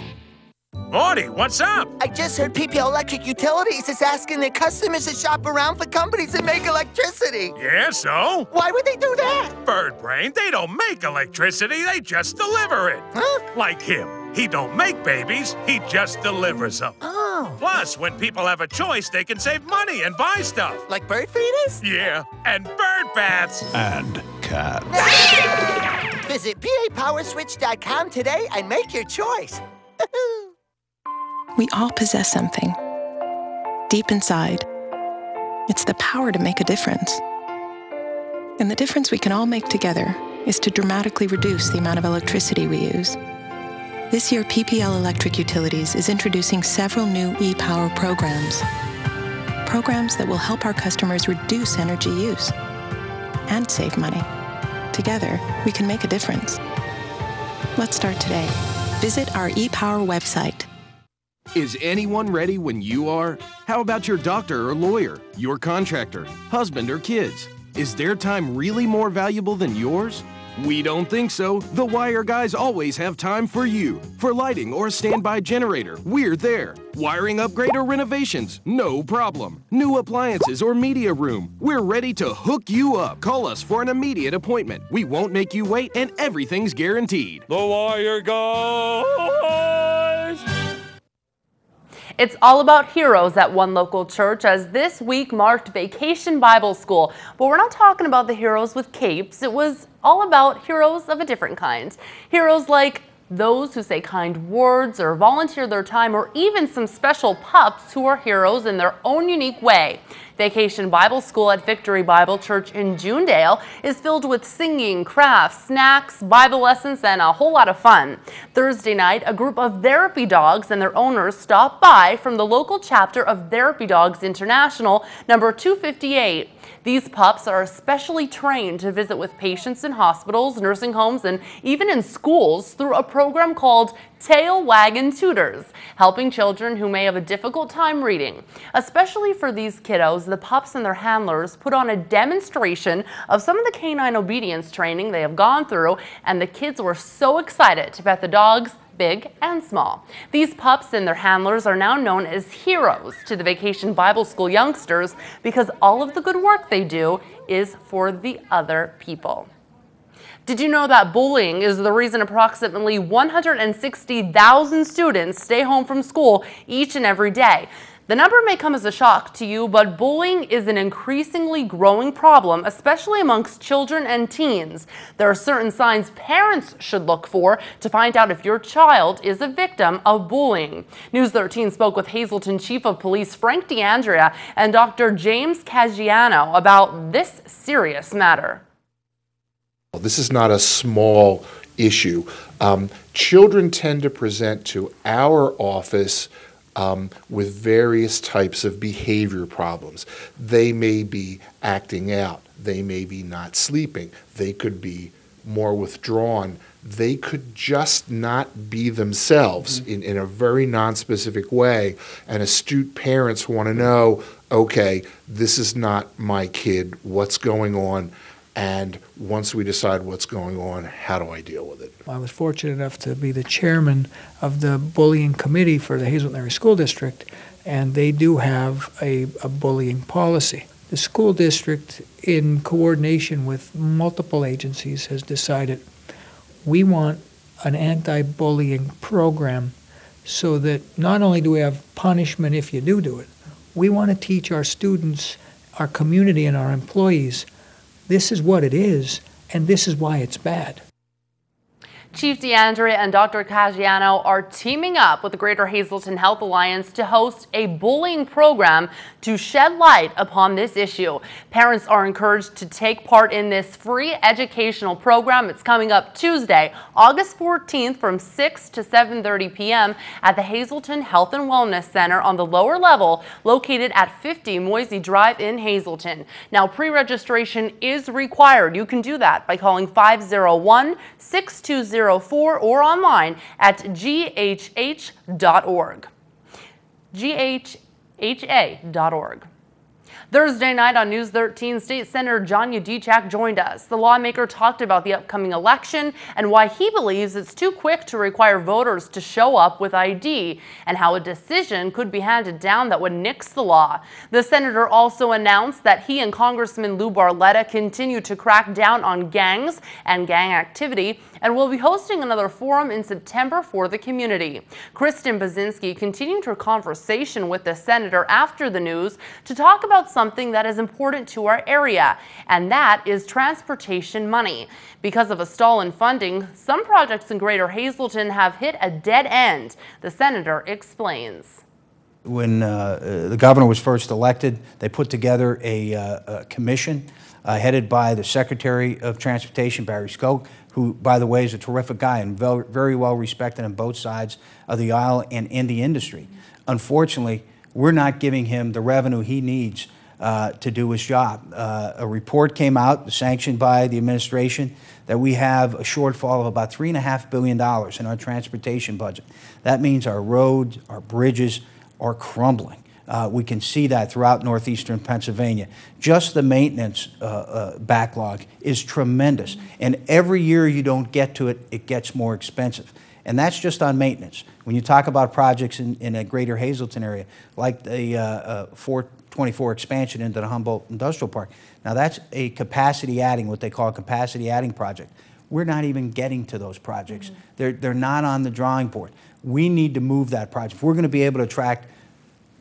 Morty, what's up? I just heard PPL Electric Utilities is asking their customers to shop around for companies that make electricity. Yeah, so? Why would they do that? Bird brain, they don't make electricity, they just deliver it. Huh? Like him. He don't make babies, he just delivers them. Oh. Plus, when people have a choice, they can save money and buy stuff. Like bird feeders? Yeah, and bird baths. And cats. Visit PAPowerswitch.com today and make your choice. We all possess something. Deep inside, it's the power to make a difference. And the difference we can all make together is to dramatically reduce the amount of electricity we use. This year, PPL Electric Utilities is introducing several new e-Power programs. Programs that will help our customers reduce energy use and save money. Together, we can make a difference. Let's start today. Visit our e-Power website. Is anyone ready when you are? How about your doctor or lawyer, your contractor, husband or kids? Is their time really more valuable than yours? We don't think so. The Wire guys always have time for you. For lighting or a standby generator, we're there. Wiring upgrade or renovations, no problem. New appliances or media room, we're ready to hook you up. Call us for an immediate appointment. We won't make you wait and everything's guaranteed. The Wire guys! It's all about heroes at one local church, as this week marked Vacation Bible School. But we're not talking about the heroes with capes. It was all about heroes of a different kind. Heroes like those who say kind words or volunteer their time, or even some special pups who are heroes in their own unique way. Vacation Bible School at Victory Bible Church in Junedale is filled with singing, crafts, snacks, Bible lessons, and a whole lot of fun. Thursday night, a group of therapy dogs and their owners stopped by from the local chapter of Therapy Dogs International, number 258. These pups are especially trained to visit with patients in hospitals, nursing homes, and even in schools through a program called Tail Waggin' Tutors, helping children who may have a difficult time reading. Especially for these kiddos, the pups and their handlers put on a demonstration of some of the canine obedience training they have gone through, and the kids were so excited to pet the dogs, big and small. These pups and their handlers are now known as heroes to the Vacation Bible School youngsters because all of the good work they do is for the other people. Did you know that bullying is the reason approximately 160,000 students stay home from school each and every day? The number may come as a shock to you, but bullying is an increasingly growing problem, especially amongst children and teens. There are certain signs parents should look for to find out if your child is a victim of bullying. News 13 spoke with Hazleton Chief of Police Frank D'Andrea and Dr. James Caggiano about this serious matter. This is not a small issue. Children tend to present to our office with various types of behavior problems. They may be acting out. They may be not sleeping. They could be more withdrawn. They could just not be themselves in a very nonspecific way. And astute parents want to know, okay, this is not my kid. What's going on? And once we decide what's going on, how do I deal with it? I was fortunate enough to be the chairman of the bullying committee for the Hazleton Area School District, and they do have a bullying policy. The school district, in coordination with multiple agencies, has decided we want an anti-bullying program so that not only do we have punishment if you do it, we want to teach our students, our community, and our employees this is what it is, and this is why it's bad. Chief D'Andrea and Dr. Caggiano are teaming up with the Greater Hazleton Health Alliance to host a bullying program to shed light upon this issue. Parents are encouraged to take part in this free educational program. It's coming up Tuesday, August 14th from 6 to 7:30 p.m. at the Hazleton Health and Wellness Center on the lower level, located at 50 Moisey Drive in Hazleton. Now, pre-registration is required. You can do that by calling 501-620 or online at ghha.org. ghha.org. Thursday night on News 13, State Senator John Yudichak joined us. The lawmaker talked about the upcoming election and why he believes it's too quick to require voters to show up with ID, and how a decision could be handed down that would nix the law. The senator also announced that he and Congressman Lou Barletta continue to crack down on gangs and gang activity, and will be hosting another forum in September for the community. Kristen Bazinski continued her conversation with the senator after the news to talk about something that is important to our area, and that is transportation money. Because of a stall in funding, some projects in Greater Hazleton have hit a dead end. The senator explains. When the governor was first elected, they put together a commission headed by the Secretary of Transportation, Barry Skoke, who, by the way, is a terrific guy and very well respected on both sides of the aisle and in the industry. Unfortunately, we're not giving him the revenue he needs to do his job. A report came out, sanctioned by the administration, that we have a shortfall of about $3.5 billion in our transportation budget. That means our roads, our bridges are crumbling. We can see that throughout northeastern Pennsylvania. Just the maintenance backlog is tremendous. And every year you don't get to it, it gets more expensive. And that's just on maintenance. When you talk about projects in a greater Hazleton area, like the 424 expansion into the Humboldt Industrial Park, now that's a capacity adding, what they call a capacity adding project. We're not even getting to those projects. They're not on the drawing board. We need to move that project. If we're going to be able to attract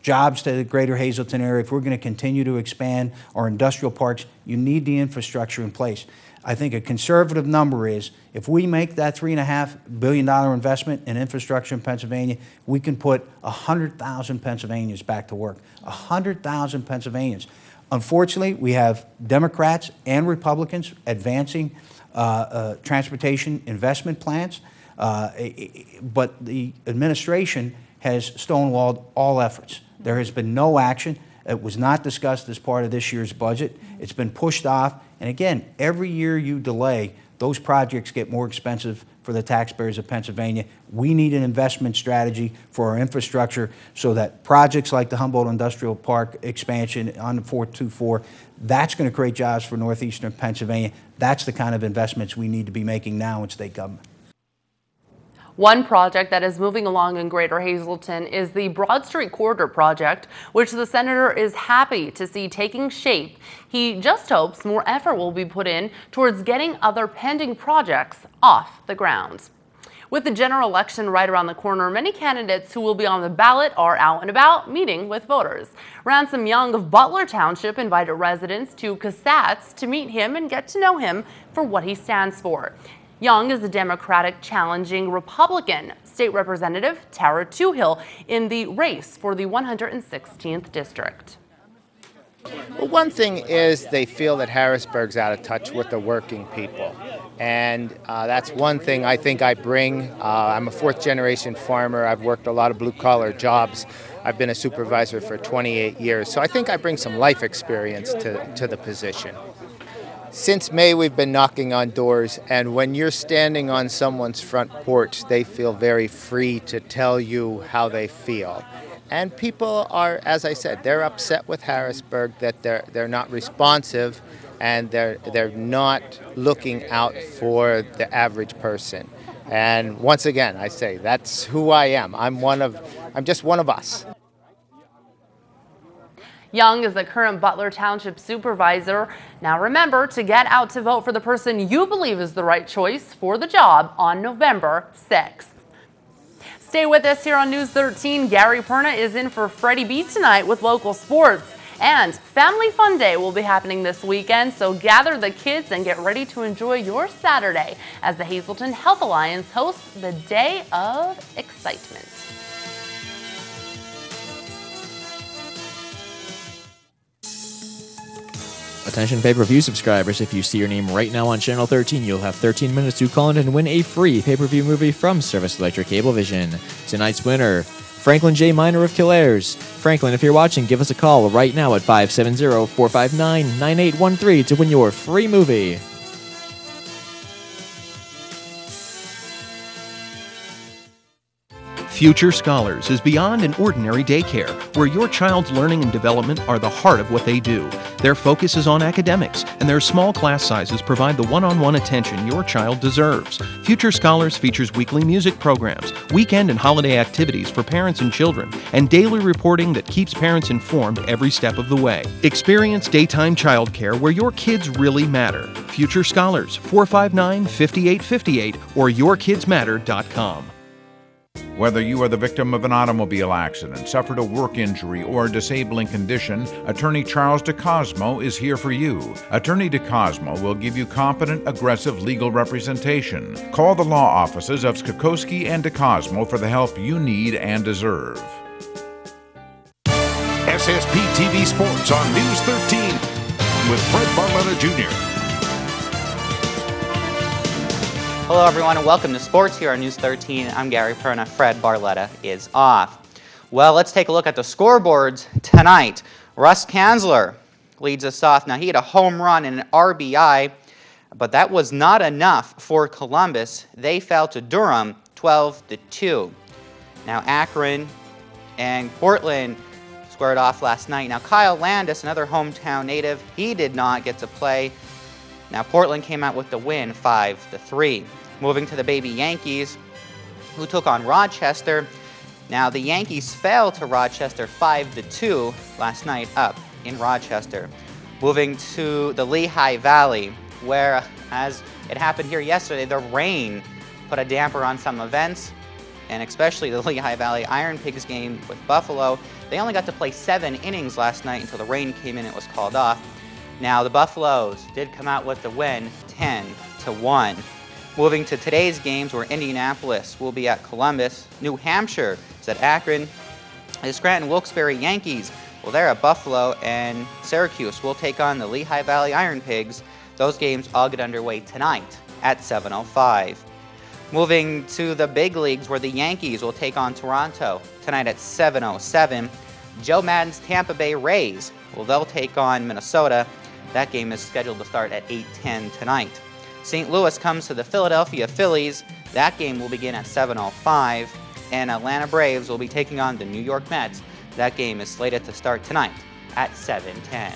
jobs to the greater Hazleton area, if we're going to continue to expand our industrial parks, you need the infrastructure in place. I think a conservative number is, if we make that $3.5 billion investment in infrastructure in Pennsylvania, we can put 100,000 Pennsylvanians back to work. 100,000 Pennsylvanians. Unfortunately, we have Democrats and Republicans advancing transportation investment plans, but the administration has stonewalled all efforts. There has been no action. It was not discussed as part of this year's budget. It's been pushed off. And again, every year you delay, those projects get more expensive for the taxpayers of Pennsylvania. We need an investment strategy for our infrastructure so that projects like the Humboldt Industrial Park expansion on the 424, that's going to create jobs for northeastern Pennsylvania. That's the kind of investments we need to be making now in state government. One project that is moving along in Greater Hazleton is the Broad Street Corridor project, which the senator is happy to see taking shape. He just hopes more effort will be put in towards getting other pending projects off the ground. With the general election right around the corner, many candidates who will be on the ballot are out and about meeting with voters. Ransom Young of Butler Township invited residents to Casats to meet him and get to know him for what he stands for. Young is a Democratic challenging Republican State Representative Tara Toohill in the race for the 116th district. Well, one thing is they feel that Harrisburg's out of touch with the working people. And that's one thing I think I bring. I'm a fourth-generation farmer. I've worked a lot of blue-collar jobs. I've been a supervisor for 28 years. So I think I bring some life experience to the position. Since May, we've been knocking on doors, and when you're standing on someone's front porch, they feel very free to tell you how they feel. And people are, as I said, they're upset with Harrisburg that they're not responsive and they're not looking out for the average person. And once again, I say that's who I am. I'm just one of us. Young is the current Butler Township supervisor. Now remember to get out to vote for the person you believe is the right choice for the job on November 6th. Stay with us here on News 13. Gary Perna is in for Freddie B tonight with local sports. And Family Fun Day will be happening this weekend, so gather the kids and get ready to enjoy your Saturday as the Hazleton Health Alliance hosts the Day of Excitement. Attention pay-per-view subscribers, if you see your name right now on Channel 13, you'll have 13 minutes to call in and win a free pay-per-view movie from Service Electric Cablevision. Tonight's winner, Franklin J. Miner of Killares. Franklin, if you're watching, give us a call right now at 570-459-9813 to win your free movie. Future Scholars is beyond an ordinary daycare, where your child's learning and development are the heart of what they do. Their focus is on academics, and their small class sizes provide the one-on-one attention your child deserves. Future Scholars features weekly music programs, weekend and holiday activities for parents and children, and daily reporting that keeps parents informed every step of the way. Experience daytime childcare where your kids really matter. Future Scholars, 459-5858 or yourkidsmatter.com. Whether you are the victim of an automobile accident, suffered a work injury, or a disabling condition, Attorney Charles DeCosmo is here for you. Attorney DeCosmo will give you competent, aggressive legal representation. Call the law offices of Skakowski and DeCosmo for the help you need and deserve. SSP TV Sports on News 13. with Fred Barletta Jr. Hello everyone and welcome to Sports here on News 13. I'm Gary Perna. Fred Barletta is off. Well, let's take a look at the scoreboards tonight. Russ Kanzler leads us off. Now, he had a home run and an RBI, but that was not enough for Columbus. They fell to Durham 12-2. Now, Akron and Portland squared off last night. Now, Kyle Landis, another hometown native, he did not get to play. Now, Portland came out with the win 5-3. Moving to the baby Yankees, who took on Rochester. Now, the Yankees fell to Rochester 5-2 last night up in Rochester. Moving to the Lehigh Valley, where, as it happened here yesterday, the rain put a damper on some events, and especially the Lehigh Valley Iron Pigs game with Buffalo. They only got to play 7 innings last night until the rain came in and it was called off. Now, the Buffaloes did come out with the win 10-1. Moving to today's games, where Indianapolis will be at Columbus, New Hampshire is at Akron, the Scranton Wilkes-Barre Yankees, well, they're at Buffalo, and Syracuse will take on the Lehigh Valley Iron Pigs. Those games all get underway tonight at 7:05. Moving to the big leagues, where the Yankees will take on Toronto tonight at 7:07. Joe Maddon's Tampa Bay Rays, well, they'll take on Minnesota. That game is scheduled to start at 8:10 tonight. St. Louis comes to the Philadelphia Phillies. That game will begin at 7:05. And Atlanta Braves will be taking on the New York Mets. That game is slated to start tonight at 7:10.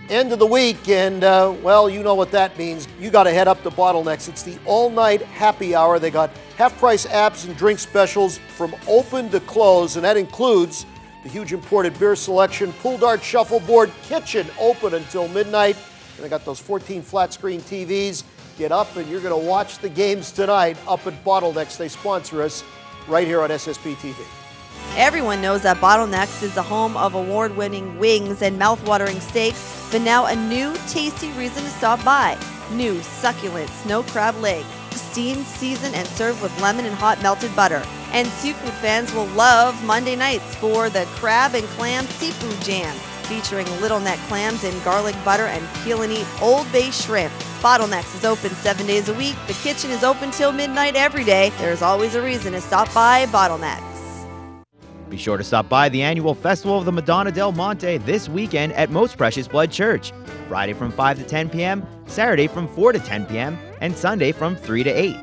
End of the week, and well, you know what that means. You got to head up to Bottlenecks. It's the all-night happy hour. They got half-price apps and drink specials from open to close, and that includes the huge imported beer selection, pool dart, shuffleboard, kitchen open until midnight. And they got those 14 flat-screen TVs. Get up, and you're going to watch the games tonight up at Bottlenecks. They sponsor us right here on SSP TV. Everyone knows that Bottlenecks is the home of award-winning wings and mouth-watering steaks, but now a new tasty reason to stop by. New succulent snow crab legs, steamed, seasoned, and served with lemon and hot melted butter. And seafood fans will love Monday nights for the Crab and Clam Seafood Jam, featuring little neck clams in garlic butter and peel and eat Old Bay shrimp. Bottlenecks is open 7 days a week. The kitchen is open till midnight every day. There's always a reason to stop by Bottlenecks. Be sure to stop by the annual Festival of the Madonna del Monte this weekend at Most Precious Blood Church. Friday from 5 to 10 p.m., Saturday from 4 to 10 p.m., and Sunday from 3 to 8.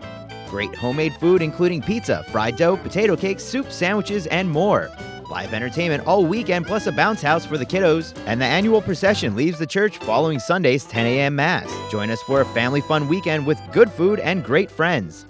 Great homemade food including pizza, fried dough, potato cakes, soup, sandwiches, and more. Live entertainment all weekend plus a bounce house for the kiddos. And the annual procession leaves the church following Sunday's 10 a.m. Mass. Join us for a family fun weekend with good food and great friends.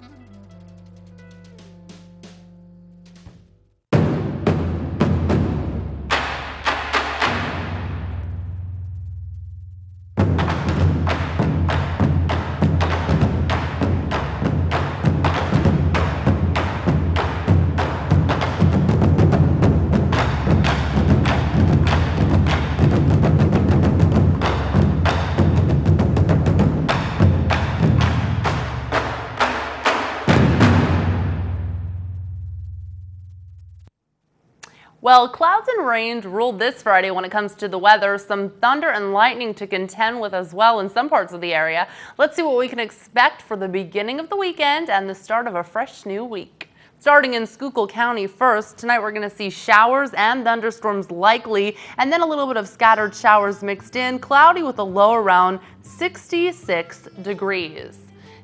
Well, clouds and rain ruled this Friday when it comes to the weather. Some thunder and lightning to contend with as well in some parts of the area. Let's see what we can expect for the beginning of the weekend and the start of a fresh new week. Starting in Schuylkill County first, tonight we're going to see showers and thunderstorms likely, and then a little bit of scattered showers mixed in, cloudy with a low around 66 degrees.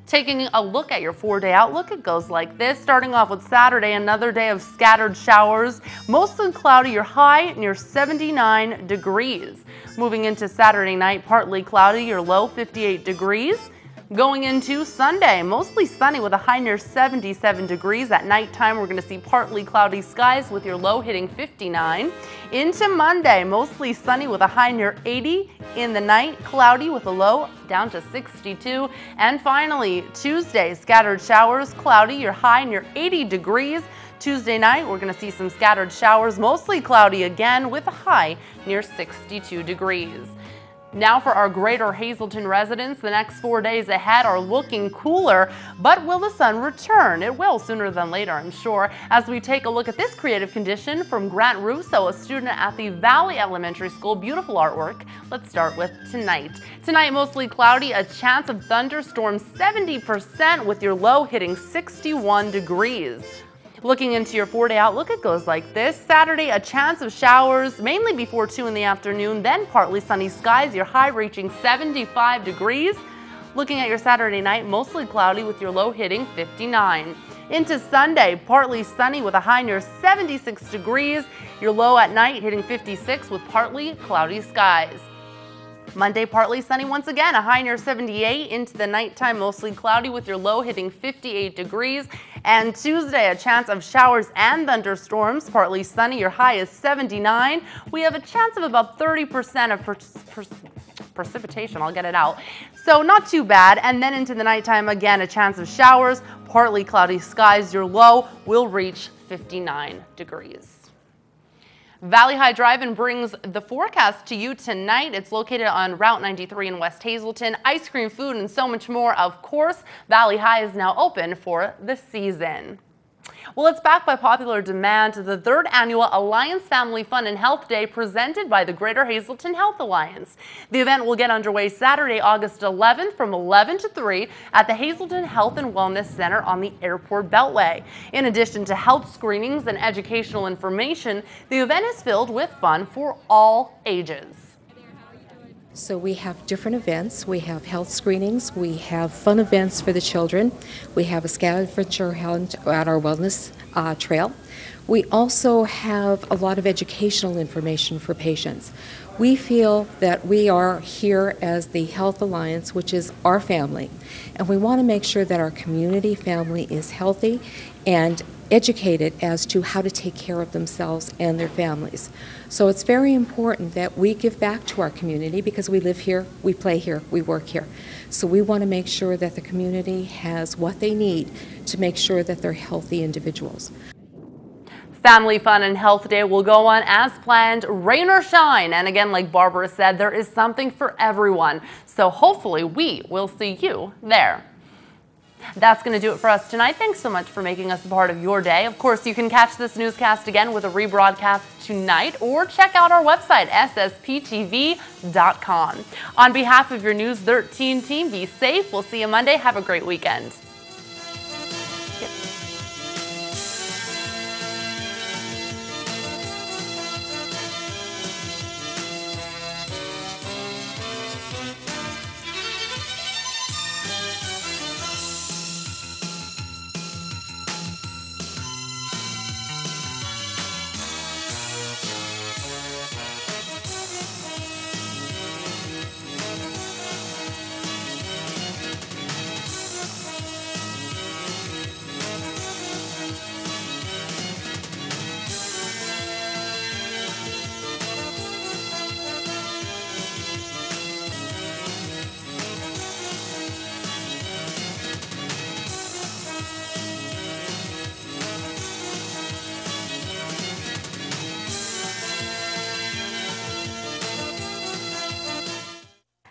Taking a look at your 4-day outlook, it goes like this. Starting off with Saturday, another day of scattered showers, mostly cloudy, your high near 79 degrees. Moving into Saturday night, partly cloudy, your low 58 degrees. Going into Sunday, mostly sunny with a high near 77 degrees. At nighttime, we're going to see partly cloudy skies with your low hitting 59. Into Monday, mostly sunny with a high near 80. In the night, cloudy with a low down to 62. And finally, Tuesday, scattered showers, cloudy, your high near 80 degrees. Tuesday night, we're going to see some scattered showers, mostly cloudy again with a high near 62 degrees. Now for our greater Hazleton residents, the next 4 days ahead are looking cooler, but will the sun return? It will sooner than later, I'm sure, as we take a look at this creative condition from Grant Russo, a student at the Valley Elementary School. Beautiful artwork. Let's start with tonight. Tonight, mostly cloudy, a chance of thunderstorms 70% with your low hitting 61 degrees. Looking into your 4-day outlook, it goes like this. Saturday, a chance of showers, mainly before 2 in the afternoon, then partly sunny skies, your high reaching 75 degrees. Looking at your Saturday night, mostly cloudy with your low hitting 59. Into Sunday, partly sunny with a high near 76 degrees, your low at night hitting 56 with partly cloudy skies. Monday, partly sunny once again, a high near 78. Into the nighttime, mostly cloudy with your low hitting 58 degrees. And Tuesday, a chance of showers and thunderstorms, partly sunny, your high is 79. We have a chance of about 30% of precipitation, I'll get it out. So not too bad. And then into the nighttime, again, a chance of showers, partly cloudy skies, your low will reach 59 degrees. Valley High Drive-In brings the forecast to you tonight. It's located on Route 93 in West Hazleton. Ice cream, food, and so much more, of course. Valley High is now open for the season. Well, it's back by popular demand, the 3rd annual Alliance Family Fun and Health Day presented by the Greater Hazleton Health Alliance. The event will get underway Saturday, August 11th from 11 to 3 at the Hazleton Health and Wellness Center on the Airport Beltway. In addition to health screenings and educational information, the event is filled with fun for all ages. So we have different events. We have health screenings. We have fun events for the children. We have a scavenger hunt at our wellness trail. We also have a lot of educational information for patients. We feel that we are here as the Health Alliance, which is our family, and we want to make sure that our community family is healthy and educated as to how to take care of themselves and their families. So it's very important that we give back to our community because we live here, we play here, we work here. So we want to make sure that the community has what they need to make sure that they're healthy individuals. Family Fun and Health Day will go on as planned, rain or shine. And again, like Barbara said, there is something for everyone. So hopefully we will see you there. That's going to do it for us tonight. Thanks so much for making us a part of your day. Of course, you can catch this newscast again with a rebroadcast tonight or check out our website, ssptv.com. On behalf of your News 13 team, be safe. We'll see you Monday. Have a great weekend.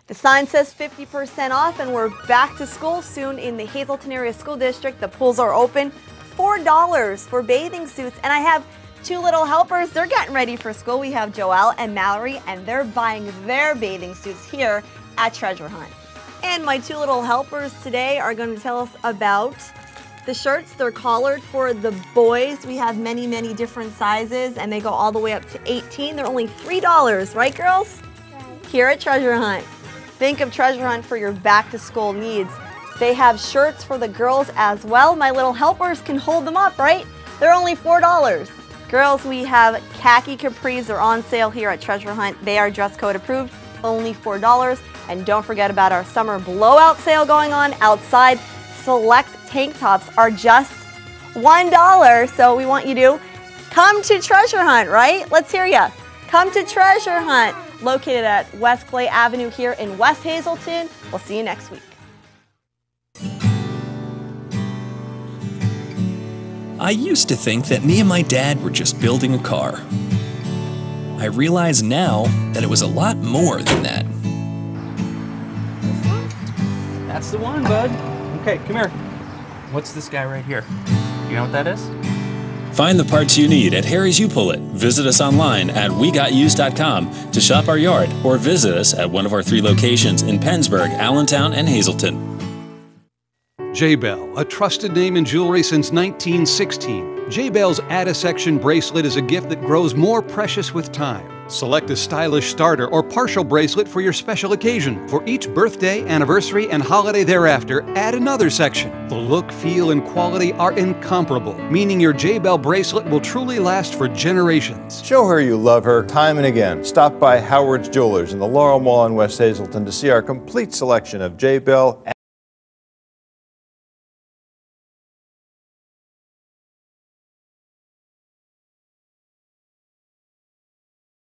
The sign says 50% off, and we're back to school soon in the Hazleton Area School District. The pools are open. $4 for bathing suits, and I have 2 little helpers. They're getting ready for school. We have Joelle and Mallory, and they're buying their bathing suits here at Treasure Hunt. And my 2 little helpers today are going to tell us about the shirts. They're collared for the boys. We have many, many different sizes, and they go all the way up to 18. They're only $3, right, girls? Right. Here at Treasure Hunt. Think of Treasure Hunt for your back-to-school needs. They have shirts for the girls as well. My little helpers can hold them up, right? They're only $4. Girls, we have khaki capris. They're on sale here at Treasure Hunt. They are dress code approved, only $4. And don't forget about our summer blowout sale going on outside. Select tank tops are just $1. So we want you to come to Treasure Hunt, right? Let's hear ya. Come to Treasure Hunt, located at West Clay Avenue here in West Hazleton. We'll see you next week. I used to think that me and my dad were just building a car. I realize now that it was a lot more than that. That's the one, bud. Okay, come here. What's this guy right here? You know what that is? Find the parts you need at Harry's You Pull It. Visit us online at wegotused.com to shop our yard or visit us at one of our 3 locations in Pennsburg, Allentown, and Hazleton. J-Bell, a trusted name in jewelry since 1916. J-Bell's Add-A-Section bracelet is a gift that grows more precious with time. Select a stylish starter or partial bracelet for your special occasion. For each birthday, anniversary, and holiday thereafter, add another section. The look, feel, and quality are incomparable, meaning your J-Bell bracelet will truly last for generations. Show her you love her time and again. Stop by Howard's Jewelers in the Laurel Mall in West Hazleton to see our complete selection of J-Bell